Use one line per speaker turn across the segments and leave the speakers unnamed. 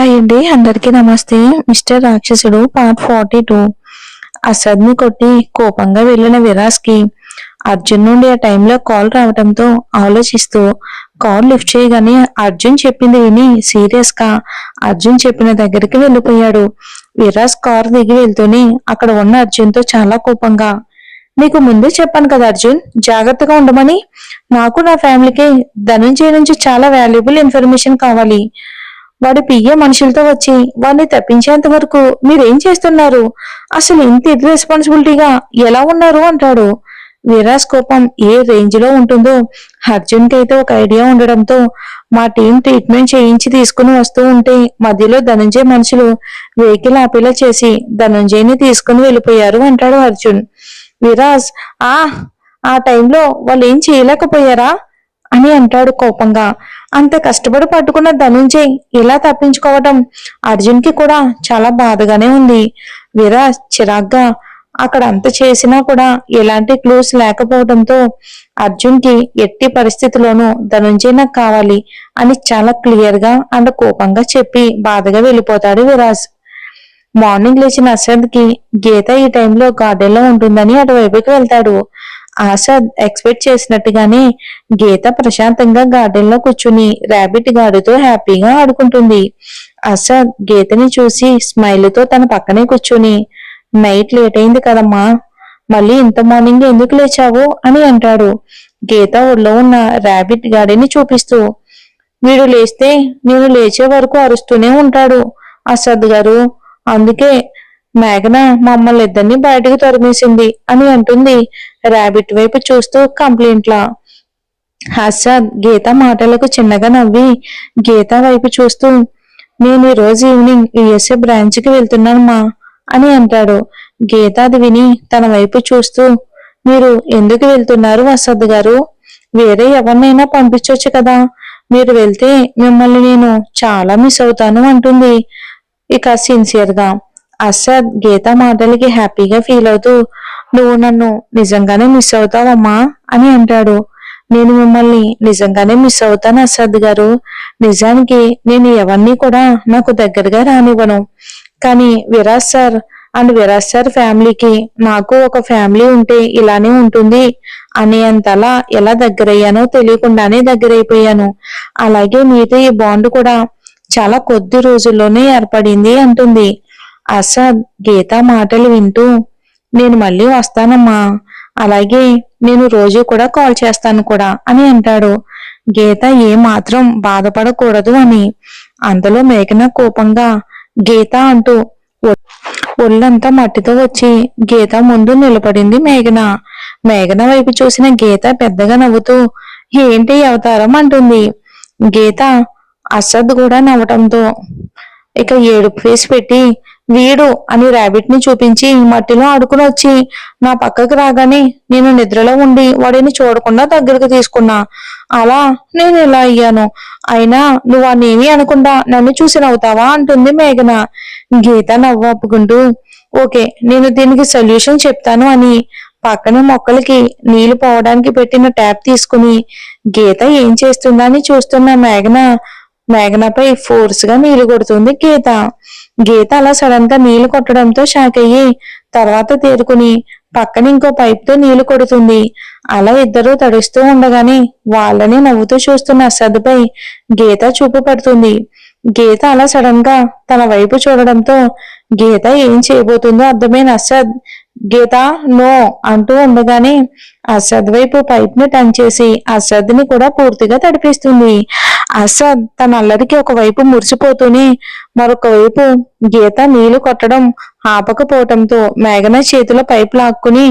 Hi అండి, అందరికీ నమస్తే. మిస్టర్ రాక్షసుడు పార్ట్ 42. అసద్ని కొట్టి కోపంగా వెళ్లిన విరాజ్కి అర్జున్ నుండి ఆ టైంలో కాల్ రావడంతో ఆలోచిస్తూ కాల్ లిఫ్ట్ చేయగానే అర్జున్ చెప్పింది విని సీరియస్ గా అర్జున్ చెప్పిన దగ్గరికి వెళ్ళిపోయాడు. విరాజ్ కార్ దిగి వెళ్తూనే అక్కడ ఉన్న అర్జున్ తో చాలా కోపంగా, నీకు ముందే చెప్పాను కదా అర్జున్, జాగ్రత్తగా ఉండమని. నాకు నా ఫ్యామిలీకి ధనంజయ నుంచి చాలా వాల్యుబుల్ ఇన్ఫర్మేషన్ కావాలి. వాడు పియ్య మనుషులతో వచ్చి వాడిని తప్పించేంత వరకు మీరేం చేస్తున్నారు? అసలు ఇంత ఇర్రెస్పాన్సిబిలిటీగా ఎలా ఉన్నారు అంటాడు. విరాజ్ కోపం ఏ రేంజ్ లో ఉంటుందో అర్జున్ కి అయితే ఒక ఐడియా ఉండడంతో, మా టీం ట్రీట్మెంట్ చేయించి తీసుకుని వస్తూ ఉంటే మధ్యలో ధనంజయ్ మనుషులు వెహికల్ ఆపేలా చేసి ధనంజయ్ని తీసుకుని వెళ్ళిపోయారు అంటాడు అర్జున్. విరాజ్ ఆ ఆ టైంలో వాళ్ళు ఏం చేయలేకపోయారా అని అంటాడు కోపంగా. అంత కష్టపడి పట్టుకున్న ధనుంజయ్ ఇలా తప్పించుకోవటం అర్జున్ కి కూడా చాలా బాధగానే ఉంది. విరాజ్ చిరాగ్గా అక్కడ అంత చేసినా కూడా ఎలాంటి క్లూస్ లేకపోవడంతో అర్జున్ కి ఎట్టి పరిస్థితిలోనూ ధనుంజయ్ నాకు కావాలి అని చాలా క్లియర్ గా అండ్ కోపంగా చెప్పి బాధగా వెళ్ళిపోతాడు విరాజ్. మార్నింగ్ లేచిన అసద్ కి గీత ఈ టైంలో గార్డెన్ లో ఉంటుందని అటువైపుకి వెళ్తాడు. ఆసద్ ఎక్స్పెక్ట్ చేసినట్టుగానే గీత ప్రశాంతంగా గార్డెన్ లో కూర్చుని ర్యాబిట్ గాడితో హ్యాపీగా ఆడుకుంటుంది. అసద్ గీతని చూసి స్మైల్ తో తన పక్కనే కూర్చుని, నైట్ లేట్ అయింది కదమ్మా, మళ్ళీ ఇంత మార్నింగ్ ఎందుకు లేచావు అని అంటాడు గీత ఒళ్ళో ఉన్న ర్యాబిట్ గాడిని చూపిస్తూ. వీడు లేస్తే నేను లేచే వరకు అరుస్తూనే ఉంటాడు అసద్ గారు, అందుకే మేఘన మమ్మల్ని ఇద్దరిని బయటకు తరిమేసింది అని అంటుంది ర్యాబిట్ వైపు చూస్తూ కంప్లైంట్లా. అసద్ గీత మాటలకు చిన్నగా నవ్వి గీత వైపు చూస్తూ, నేను ఈ రోజు ఈవినింగ్ యుఎస్ఏ బ్రాంచ్ కి వెళ్తున్నానమ్మా అని అంటాడు. గీత అది విని తన వైపు చూస్తూ, మీరు ఎందుకు వెళ్తున్నారు అసద్ గారు? వేరే ఎవరినైనా పంపించొచ్చు కదా, మీరు వెళ్తే మిమ్మల్ని నేను చాలా మిస్ అవుతాను అంటుంది ఇక సిన్సియర్ గా. అసద్ గీత మాటలకి హ్యాపీగా ఫీల్ అవుతూ, నువ్వు నన్ను నిజంగానే మిస్ అవుతావమ్మా అని అంటాడు. నేను మిమ్మల్ని నిజంగానే మిస్ అవుతాను అసద్ గారు. నిజానికి నేను ఎవరిని కూడా నాకు దగ్గరగా రానివ్వను, కానీ Viraj sir and Viraj sir ఫ్యామిలీకి నాకు ఒక ఫ్యామిలీ ఉంటే ఇలానే ఉంటుంది అనేంతలా ఎలా దగ్గరయ్యానో తెలియకుండానే దగ్గరైపోయాను. అలాగే మీతో ఈ బాండ్ కూడా చాలా కొద్ది రోజుల్లోనే ఏర్పడింది అంటుంది. అసద్ గీత మాటలు వింటూ, నేను మళ్ళీ వస్తానమ్మా, అలాగే నేను రోజు కూడా కాల్ చేస్తాను కూడా అని అంటాడు. గీత ఏ మాత్రం బాధపడకూడదు అని. అంతలో మేఘన కోపంగా గీత అంటూ ఒళ్ళంతా మట్టితో వచ్చి గీత ముందు నిలబడింది మేఘన. మేఘన వైపు చూసిన గీత పెద్దగా నవ్వుతూ, ఏంటి అవతారం అంటుంది. గీత అసద్ కూడా నవ్వటంతో ఇక ఏడుపు ఫేస్ పెట్టి, వీడు అని ర్యాబిట్ ని చూపించి మట్టిలో ఆడుకుని వచ్చి నా పక్కకు రాగానే నేను నిద్రలో ఉండి వాడిని చూడకుండా దగ్గరకు తీసుకున్నా, అలా నేను ఇలా అయ్యాను. అయినా నువ్వు అన్నేమీ అనకుండా నన్ను చూసి నవ్వుతావా అంటుంది మేఘన. గీత నవ్వు ఒప్పుకుంటూ, ఓకే నేను దీనికి సొల్యూషన్ చెప్తాను అని పక్కనే మొక్కలకి నీళ్లు పోవడానికి పెట్టిన ట్యాప్ తీసుకుని గీత ఏం చేస్తుందా అని చూస్తున్న మేఘనపై ఫోర్స్ గా నీళ్లు కొడుతుంది గీత. గీత అలా సడన్ గా నీళ్లు కొట్టడంతో షాక్ అయ్యి తర్వాత తేరుకుని పక్కన ఇంకో పైప్ తో నీళ్లు కొడుతుంది. అలా ఇద్దరూ తడుస్తూ ఉండగానే వాళ్ళని నవ్వుతూ చూస్తున్న అసద్పై గీత చూపు పడుతుంది. గీత అలా సడన్ గా తన వైపు చూడడంతో గీత ఏం చేయబోతుందో అర్థమైన అసద్ గీత నో అంటూ ఉండగానే అసద్ వైపు పైప్ ని టర్న్ చేసి అసద్ ని కూడా పూర్తిగా తడిపిస్తుంది. అసద్ తన అల్లరికి ఒకవైపు మురిసిపోతూనే మరొక వైపు గీత నీళ్లు కొట్టడం ఆపకపోవటంతో మేఘన చేతిలో పైపు లాక్కుని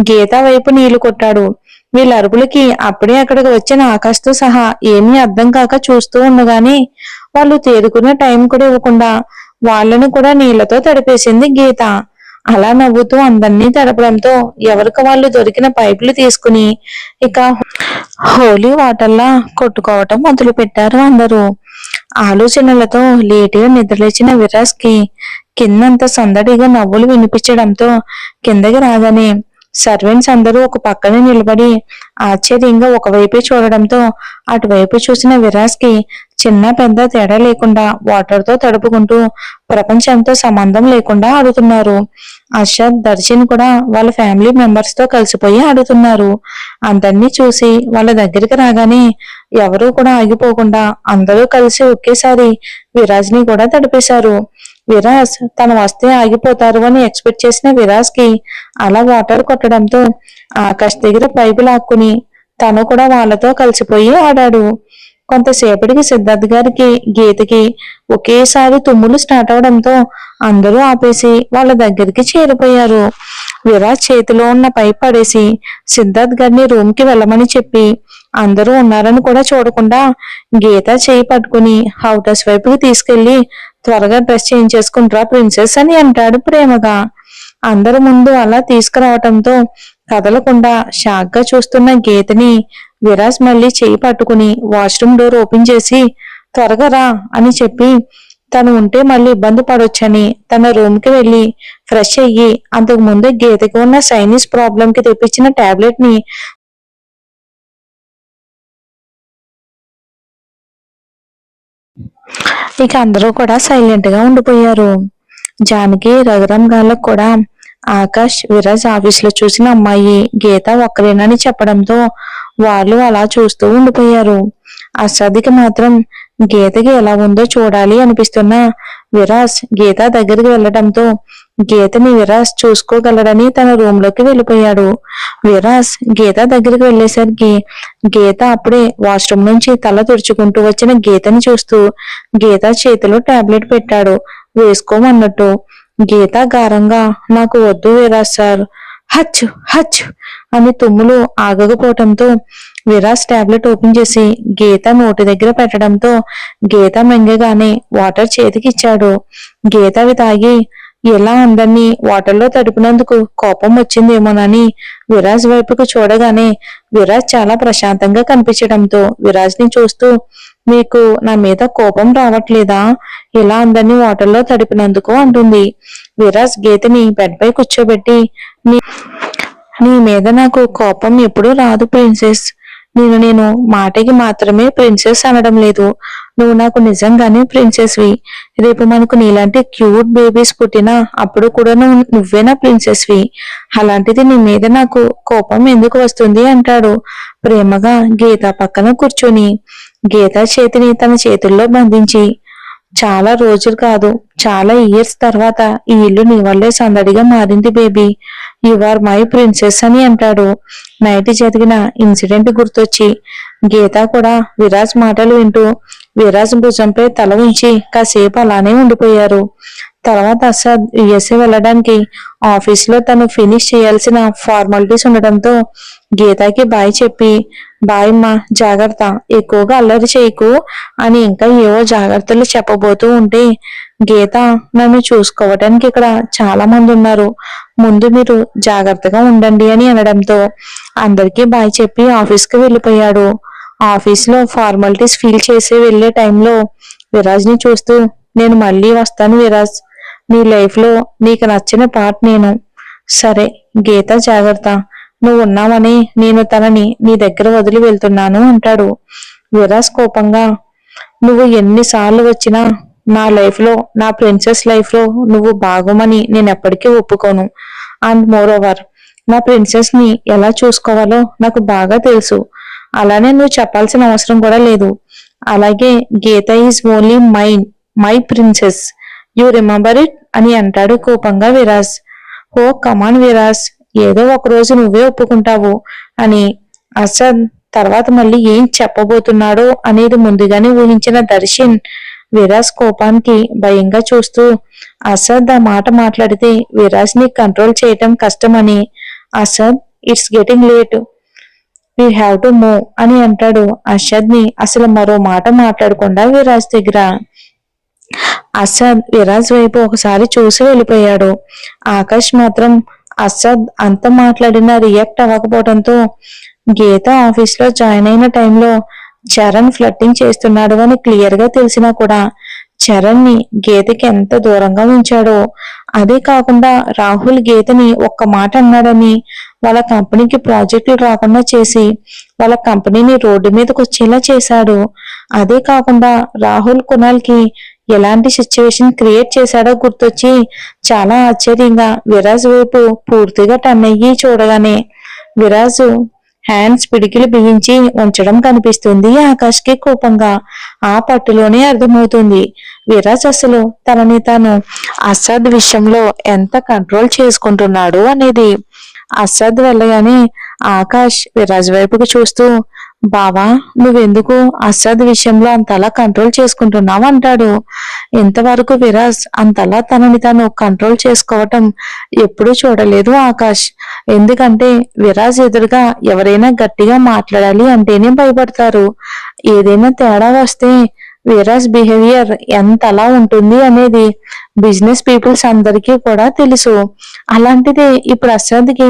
గీత వైపు నీళ్లు కొట్టాడు. వీళ్ళ అరుపులకి అప్పుడే అక్కడికి వచ్చిన ఆకాష్తో సహా ఏమీ అర్థం కాక చూస్తూ ఉండగానే వాళ్ళు తేరుకునే టైం కూడా ఇవ్వకుండా వాళ్ళని కూడా నీళ్లతో తడిపేసింది గీత. అలా నవ్వుతూ అందరినీ తడపడంతో ఎవరికి వాళ్ళు దొరికిన పైపులు తీసుకుని ఇక హోలీ వాటర్లా కొట్టుకోవటం మొదలు పెట్టారు అందరూ. ఆలోచనలతో లేటుగా నిద్రలేచిన విరాజ్ కి కిందంత సందడిగా నవ్వులు వినిపించడంతో కిందకి రాగానే సర్వెంట్స్ అందరూ ఒక పక్కనే నిలబడి ఆశ్చర్యంగా ఒకవైపే చూడడంతో అటువైపు చూసిన విరాజ్ కి చిన్న పెద్ద తేడా లేకుండా వాటర్తో తడుపుకుంటూ ప్రపంచంతో సంబంధం లేకుండా ఆడుతున్నారు. అర్షద్, దర్శన్ కూడా వాళ్ళ ఫ్యామిలీ మెంబర్స్ తో కలిసిపోయి ఆడుతున్నారు. అందరినీ చూసి వాళ్ళ దగ్గరికి రాగానే ఎవరూ కూడా ఆగిపోకుండా అందరూ కలిసి ఒకేసారి విరాజ్ ని కూడా తడిపేశారు. విరాజ్ తను వస్తే ఆగిపోతారు అని ఎక్స్పెక్ట్ చేసిన విరాజ్ కి అలా వాటర్ కొట్టడంతో ఆకాష్ దగ్గర పైపు లాక్కుని తను కూడా వాళ్ళతో కలిసిపోయి ఆడాడు. కొంతసేపటికి సిద్ధార్థ్ గారికి, గీతకి ఒకేసారి తుమ్ములు స్టార్ట్ అవడంతో అందరూ ఆపేసి వాళ్ళ దగ్గరికి చేరిపోయారు. విరాజ్ చేతిలో ఉన్న పైప్ పడేసి సిద్ధార్థ్ గారిని రూమ్ కి వెళ్ళమని చెప్పి అందరూ ఉన్నారని కూడా చూడకుండా గీత చేయి పట్టుకుని హౌస్ వైపుకి తీసుకెళ్లి త్వరగా డ్రెస్ చేంజ్ చేసుకుంటారా ప్రిన్సెస్ అని అంటాడు ప్రేమగా. అందరి ముందు అలా తీసుకురావటంతో కదలకుండా షాక్ గా చూస్తున్న గీతని విరాజ్ మళ్ళీ చేయి పట్టుకుని వాష్రూమ్ డోర్ ఓపెన్ చేసి త్వరగా రా అని చెప్పి తను ఉంటే మళ్ళీ ఇబ్బంది పడొచ్చని తన రూమ్ కి వెళ్లి ఫ్రెష్ అయ్యి అంతకు ముందే గీతకి ఉన్న సైనస్ ప్రాబ్లం కి తెప్పించిన టాబ్లెట్ ని ఇక అందరూ కూడా సైలెంట్ గా ఉండిపోయారు. జానకి, రఘురామ్ గాళ్ళకు కూడా ఆకాష్, విరాజ్ ఆఫీస్ లో చూసిన అమ్మాయి గీత ఒక్కరేనని చెప్పడంతో వాళ్ళు అలా చూస్తూ ఉండిపోయారు. అసాదికి మాత్రం గీతకి ఎలా ఉందో చూడాలి అనిపిస్తున్న విరాజ్ గీత దగ్గరికి వెళ్లడంతో గీతని విరాజ్ చూసుకోగలడని తన రూమ్ లోకి వెళ్ళిపోయాడు. విరాజ్ గీత దగ్గరికి వెళ్లేసరికి గీత అప్పుడే వాష్రూమ్ నుంచి తల తుడుచుకుంటూ వచ్చిన గీతని చూస్తూ గీత చేతిలో టాబ్లెట్ పెట్టాడు వేసుకోమన్నట్టు. గీత గారంగా నాకు వద్దు విరాజ్ సార్, హచ్ హచ్ అని తుమ్ములు ఆగకపోవటంతో విరాజ్ టాబ్లెట్ ఓపెన్ చేసి గీత నోటి దగ్గర పెట్టడంతో గీత మింగగానే వాటర్ చేతికి ఇచ్చాడు. గీత అవి తాగి ఎలా అందరినీ వాటర్లో తడిపినందుకు కోపం వచ్చిందేమోనని విరాజ్ వైపుకు చూడగానే విరాజ్ చాలా ప్రశాంతంగా కనిపించడంతో విరాజ్ ని చూస్తూ మీకు నా మీద కోపం రావట్లేదా ఇలా అందరినీ వాటర్లో తడిపినందుకు అంటుంది. విరాజ్ గీతని బెడ్ పై కూర్చోబెట్టి నీ మీద నాకు కోపం ఎప్పుడూ రాదు ప్రిన్సెస్. నేను మాటకి మాత్రమే ప్రిన్సెస్ అనడం లేదు. నువ్వు నాకు నిజంగానే ప్రిన్సెస్ వి. రేపు మనకు నీలాంటి క్యూట్ బేబీస్ పుట్టినా అప్పుడు కూడా నువ్వేనా ప్రిన్సెస్ వి. అలాంటిది నీ మీద నాకు కోపం ఎందుకు వస్తుంది అంటాడు ప్రేమగా గీత పక్కన కూర్చొని. గీత చేతిని తన చేతుల్లో బంధించి చాలా రోజులు కాదు చాలా ఇయర్స్ తర్వాత ఈ ఇల్లు నీ వల్లే సందడిగా మారింది baby. You are my princess అని అంటాడు. నైట్ జరిగిన ఇన్సిడెంట్ గుర్తొచ్చి గీత కూడా విరాజ్ మాటలు వింటూ విరాజ్ భుజంపై తల ఉంచి కాసేపు అలానే ఉండిపోయారు. తర్వాత అసద్ యుఎస్ఏ వెళ్ళడానికి ఆఫీస్ లో తను ఫినిష్ చేయాల్సిన ఫార్మాలిటీస్ ఉండడంతో గీతకి బాయ్ చెప్పి బాయ్ అమ్మా జాగ్రత్త, ఎక్కువగా అల్లరి చేయకు అని ఇంకా ఏవో జాగ్రత్తలు చెప్పబోతూ ఉంటే గీత నన్ను చూసుకోవటానికి ఇక్కడ చాలా మంది ఉన్నారు, ముందు మీరు జాగ్రత్తగా ఉండండి అని అనడంతో అందరికీ బాయ్ చెప్పి ఆఫీస్ కి వెళ్ళిపోయాడు. ఆఫీస్ లో ఫార్మాలిటీస్ ఫీల్ చేసి వెళ్లే టైంలో విరాజ్ ని చూస్తూ నేను మళ్ళీ వస్తాను విరాజ్, నీ లైఫ్ లో నీకు నచ్చిన పార్ట్ నేను. సరే గీత జాగ్రత్త, నువ్వు ఉన్నావని నేను తనని నీ దగ్గర వదిలి వెళ్తున్నాను అంటాడు. విరాజ్ కోపంగా నువ్వు ఎన్నిసార్లు వచ్చినా నా లైఫ్ లో నా ప్రిన్సెస్ లైఫ్ లో నువ్వు భాగమని నేను ఎప్పటికీ ఒప్పుకోను. అండ్ మోర్ ఓవర్ నా ప్రిన్సెస్ ని ఎలా చూసుకోవాలో నాకు బాగా తెలుసు, అలానే నువ్వు చెప్పాల్సిన అవసరం కూడా లేదు. అలాగే Geetha is only mine, my princess, you remember it అని అంటాడు కోపంగా విరాజ్. ఓ కమాన్ విరాజ్, ఏదో ఒక రోజు నువ్వే ఒప్పుకుంటావు అని అసద్ తర్వాత మళ్ళీ ఏం చెప్పబోతున్నాడో అనేది ముందుగానే ఊహించిన దర్శన్ విరాజ్ కోపానికి భయంగా చూస్తూ అసద్ ఆ మాట మాట్లాడితే విరాజ్ ని కంట్రోల్ చేయటం కష్టమని Asad it's getting late, we have to move అని అంటాడు. అసద్ ని అసలు మరో మాట మాట్లాడకుండా విరాజ్ దగ్గర. అసద్ విరాజ్ వైపు ఒకసారి చూసి వెళ్ళిపోయాడు. ఆకాష్ మాత్రం అసద్ అంత మాట్లాడినా రియాక్ట్ అవ్వకపోవడంతో గీత ఆఫీస్ లో జాయిన్ అయిన టైంలో చరణ్ ఫ్లట్టింగ్ చేస్తున్నాడు అని క్లియర్ గా తెలిసినా కూడా చరణ్ ని గీతకి ఎంత దూరంగా ఉంచాడో, అదే కాకుండా రాహుల్ గీతని ఒక్క మాట అన్నాడని వాళ్ళ కంపెనీకి ప్రాజెక్టులు రాకుండా చేసి వాళ్ళ కంపెనీని రోడ్డు మీదకి వచ్చేలా చేశాడు. అదే కాకుండా రాహుల్ కునాల్కి ఎలాంటి సిచ్యువేషన్ క్రియేట్ చేశాడో గుర్తొచ్చి చాలా ఆశ్చర్యంగా విరాజ్ వైపు పూర్తిగా టర్న్ అయ్యి చూడగానే విరాజు హ్యాండ్స్ పిడికిలు బిగించి ఉంచడం కనిపిస్తుంది ఆకాష్కి కోపంగా. ఆ పట్టులోనే అర్థమవుతుంది విరాజ్ అసలు తనని తాను అసద్ విషయంలో ఎంత కంట్రోల్ చేసుకుంటున్నాడు అనేది. అసద్ వెళ్ళగానే ఆకాష్ విరాజ్ వైపుకు చూస్తూ, బావా నువ్వెందుకు అసద్ విషయంలో అంతలా కంట్రోల్ చేసుకుంటున్నావు అంటాడు. ఇంతవరకు విరాజ్ అంతలా తనని తాను కంట్రోల్ చేసుకోవటం ఎప్పుడూ చూడలేదు ఆకాష్. ఎందుకంటే విరాజ్ ఎదురుగా ఎవరైనా గట్టిగా మాట్లాడాలి అంటేనే భయపడతారు. ఏదైనా తేడా వస్తే విరాజ్ బిహేవియర్ ఎంతలా ఉంటుంది అనేది బిజినెస్ పీపుల్స్ అందరికీ కూడా తెలుసు. అలాంటిది ఇప్పుడు అసద్కి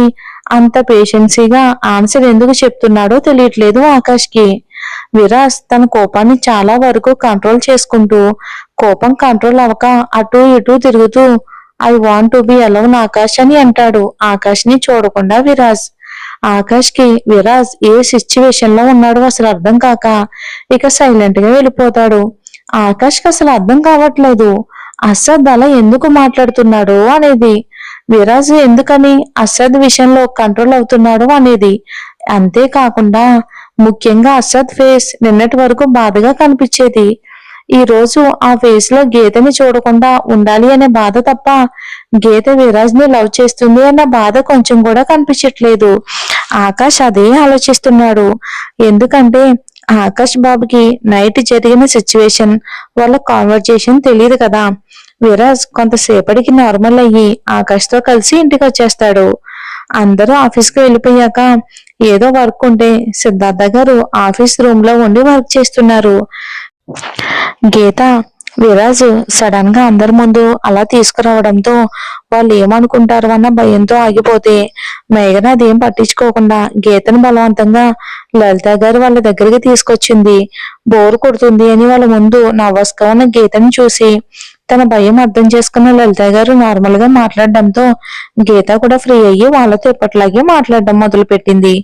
అంత పేషెన్సీగా ఆన్సర్ ఎందుకు చెప్తున్నాడో తెలియట్లేదు ఆకాష్కి. విరాజ్ తన కోపాన్ని చాలా వరకు కంట్రోల్ చేసుకుంటూ కోపం కంట్రోల్ అవ్వక అటు ఇటు తిరుగుతూ I want to be alone Akash అని అంటాడు ఆకాష్ని చూడకుండా విరాజ్. ఆకాష్కి విరాజ్ ఏ సిచ్యువేషన్ లో ఉన్నాడో అసలు అర్థం కాక ఇక సైలెంట్ గా వెళ్ళిపోతాడు. ఆకాష్కి అసలు అర్థం కావట్లేదు అసద్ అలా ఎందుకు మాట్లాడుతున్నాడు అనేది, విరాజ్ ఎందుకని అసద్ విషయంలో కంట్రోల్ అవుతున్నాడు అనేది. అంతేకాకుండా ముఖ్యంగా అసద్ ఫేస్ నిన్నటి వరకు బాధగా కనిపించేది. ఈ రోజు ఆ ఫేస్ లో గీతని చూడకుండా ఉండాలి అనే బాధ తప్ప గీత విరాజ్ ని లవ్ చేస్తుంది అన్న బాధ కొంచెం కూడా కనిపించట్లేదు. ఆకాష్ అదే ఆలోచిస్తున్నాడు. ఎందుకంటే ఆకాష్ బాబుకి నైట్ జరిగిన సిచ్యువేషన్ వాళ్ళ కాన్వర్జేషన్ తెలియదు కదా. విరాజ్ కొంతసేపటికి నార్మల్ అయ్యి ఆకాష్ తో కలిసి ఇంటికి వచ్చేస్తాడు. అందరూ ఆఫీస్కి వెళ్ళిపోయాక ఏదో వర్క్ ఉంటే సిద్ధార్థ గారు ఆఫీస్ రూమ్ లో ఉండి వర్క్ చేస్తున్నారు. గీత విరాజు సడన్ గా అందరి ముందు అలా తీసుకురావడంతో వాళ్ళు ఏమనుకుంటారు అన్న భయంతో ఆగిపోతే మేఘన అదేం పట్టించుకోకుండా గీతను బలవంతంగా లలిత గారు వాళ్ళ దగ్గరికి తీసుకొచ్చింది. బోరు కొడుతుంది అని వాళ్ళ ముందు నర్వస్గా ఉన్న గీతని చూసి తన భయం అర్థం చేసుకున్న లలిత గారు నార్మల్ గా మాట్లాడడంతో గీత కూడా ఫ్రీ అయ్యి వాళ్ళతో ఎప్పట్లాగే మాట్లాడడం మొదలు పెట్టింది.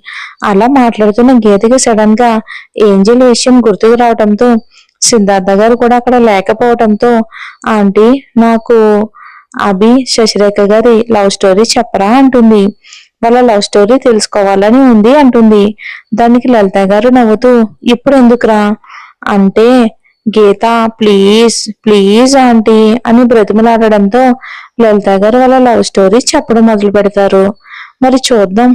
అలా మాట్లాడుతున్న గీతకి సడన్ గా ఏంజల్ విషయం గుర్తుకు రావడంతో సిద్ధార్థ గారు కూడా అక్కడ లేకపోవడంతో ఆంటీ నాకు అభి శశిరేఖ గారి లవ్ స్టోరీ చెప్పరా అంటుంది. వాళ్ళ లవ్ స్టోరీ తెలుసుకోవాలని ఉంది అంటుంది. దానికి లలిత గారు నవ్వుతూ ఇప్పుడు ఎందుకురా అంటే గీత ప్లీజ్ ప్లీజ్ ఆంటీ అని బ్రతిమలాడడంతో లలిత గారు వాళ్ళ లవ్ స్టోరీ చెప్పడం మొదలు పెడతారు. మరి చూద్దాం.